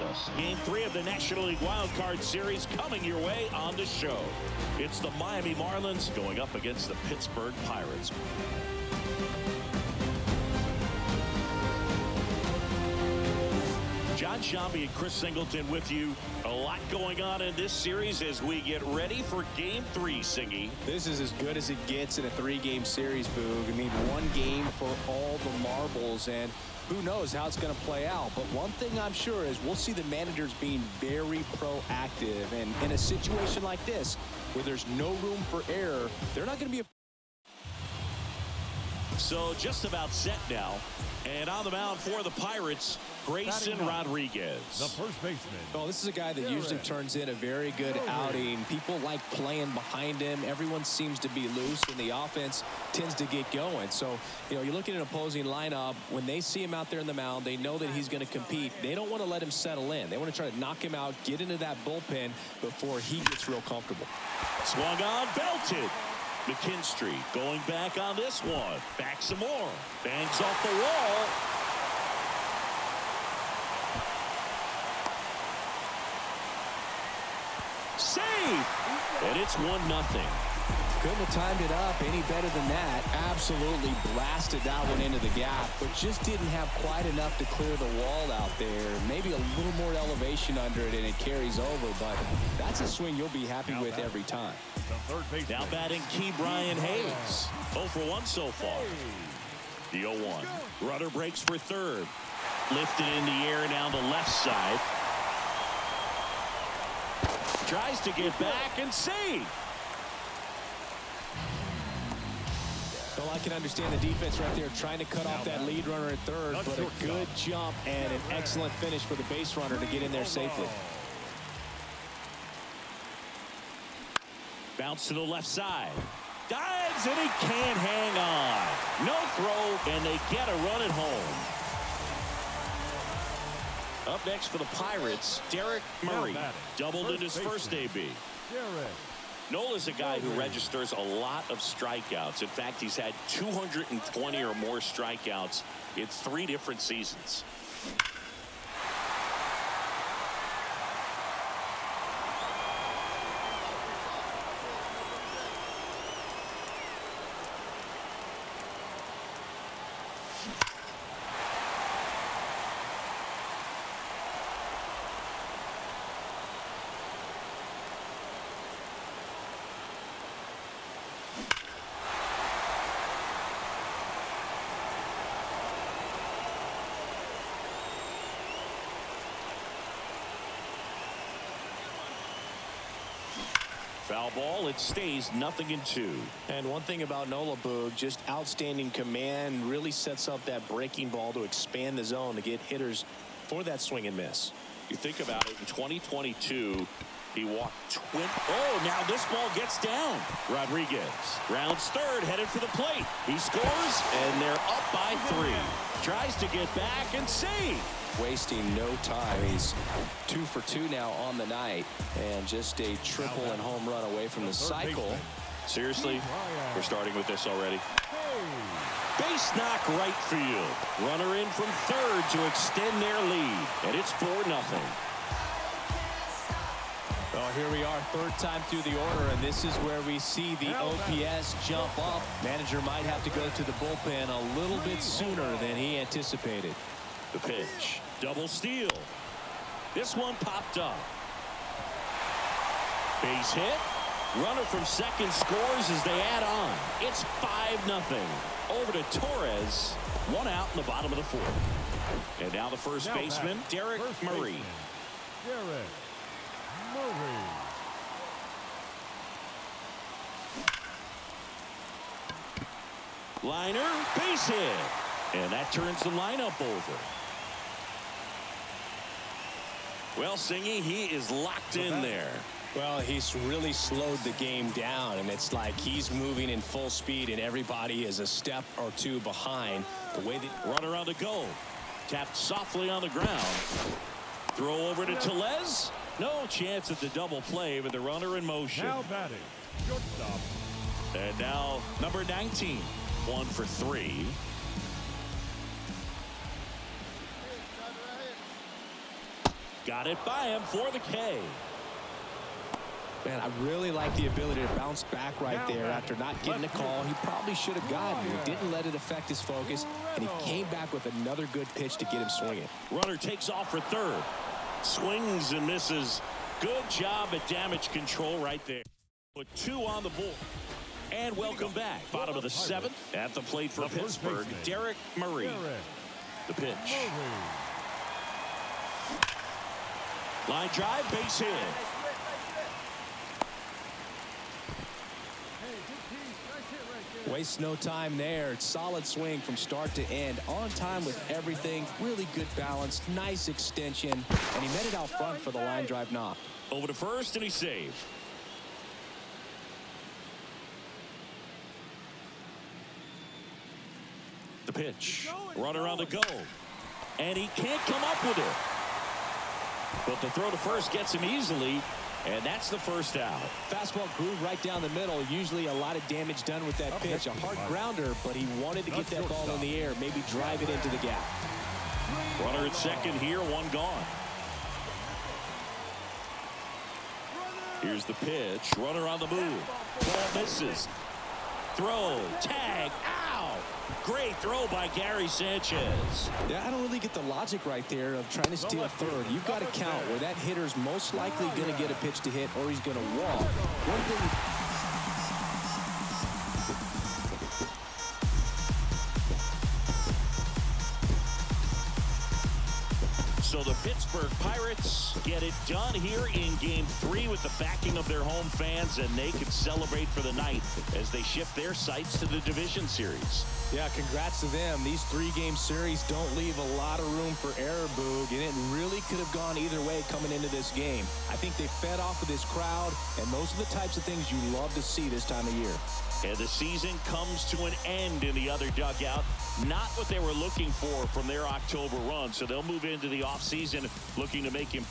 Rodriguez. Game 3 of the National League Wild Card Series coming your way on the show. It's the Miami Marlins going up against the Pittsburgh Pirates. John Shambi and Chris Singleton with you. A lot going on in this series as we get ready for Game 3, Singy. This is as good as it gets in a 3-game series, Boog. I mean, one game for all the marbles, and who knows how it's going to play out. But one thing I'm sure is we'll see the managers being very proactive. And in a situation like this, where there's no room for error, they're not going to be So just about set now. And on the mound for the Pirates, Grayson Rodriguez. The first baseman. Oh, this is a guy that usually turns in a very good outing. People like playing behind him. Everyone seems to be loose, and the offense tends to get going. So, you're looking at an opposing lineup. When they see him out there in the mound, they know that he's going to compete. They don't want to let him settle in. They want to try to knock him out, get into that bullpen before he gets real comfortable. Swung on, belted. McKinstry going back on this one. Back some more. Bangs off the wall. Safe! And it's 1-0. Couldn't have timed it up any better than that. Absolutely blasted that one into the gap, but just didn't have quite enough to clear the wall out there. Maybe a little more elevation under it and it carries over, but that's a swing you'll be happy with every time. Now batting key Brian Hayes. 0 for 1 so far. The 0-1. Runner breaks for third. Lifted in the air down the left side. Tries to get back and save. Well, I can understand the defense right there trying to cut off that lead runner at third, but a good jump and an excellent finish for the base runner to get in there safely. Bounce to the left side. Dives and he can't hang on. No throw, and they get a run at home. Up next for the Pirates, Derek Murray. Doubled in his first AB. Nola's a guy who registers a lot of strikeouts. In fact, he's had 220 or more strikeouts in 3 different seasons. Foul ball, it stays 0-2. And one thing about Nola, Boog, just outstanding command, really sets up that breaking ball to expand the zone to get hitters for that swing and miss. You think about it, in 2022, he walked 20. Oh, now this ball gets down. Rodriguez rounds third, headed for the plate. He scores, and they're up by 3. Tries to get back and save. Wasting no time. He's 2 for 2 now on the night, and just a triple and home run away from the cycle. Seriously, we're starting with this already. Base knock right field. Runner in from third to extend their lead, and it's 4-0. Well, here we are, third time through the order, and this is where we see the OPS jump up. Manager might have to go to the bullpen a little bit sooner than he anticipated. The pitch. Double steal. This one popped up. Base hit. Runner from second scores as they add on. It's 5-0. Over to Torres. 1 out in the bottom of the 4th. And now the first baseman, Derek Murray. Derek Murray. Liner, base hit. And that turns the lineup over. Well, Singy, he is locked in there. Well, he's really slowed the game down, and it's like he's moving in full speed, and everybody is a step or 2 behind. The way the runner on the go. Tapped softly on the ground. Throw over to Tellez. No chance at the double play with the runner in motion. Now batting, shortstop. And now number 19. 1 for 3. Got it by him for the K. Man, I really like the ability to bounce back right there after not getting a call. He probably should have gotten it. He didn't let it affect his focus, and he came back with another good pitch to get him swinging. Runner takes off for third. Swings and misses. Good job at damage control right there. Put 2 on the board. And welcome back. Bottom of the 7th. At the plate for Pittsburgh, Derek Murray. The pitch. Line drive, base hit. Wastes no time there. Solid swing from start to end. On time with everything. Really good balance. Nice extension. And he met it out front for the line drive knock. Over to first, and he saved. The pitch. Runner on the go. And he can't come up with it. But the throw to first gets him easily. And that's the first out. Fastball groove right down the middle. Usually a lot of damage done with that pitch. A hard grounder, but he wanted to get that ball in the air. Maybe drive it into the gap. Runner at second here, 1 gone. Here's the pitch. Runner on the move. Ball misses. Throw. Tag. Ow! Great throw by Gary Sanchez. Yeah, I don't really get the logic right there of trying to steal third. You've got to count where that hitter's most likely going to get a pitch to hit or he's going to walk. One thing. So the Pittsburgh Pirates get it done here in Game 3 with the backing of their home fans, and they can celebrate for the night as they shift their sights to the division series. Yeah, congrats to them. These 3-game series don't leave a lot of room for error, Boog, and it really could have gone either way coming into this game. I think they fed off of this crowd, and those are the types of things you love to see this time of year. And the season comes to an end in the other dugout. Not what they were looking for from their October run, so they'll move into the offseason looking to make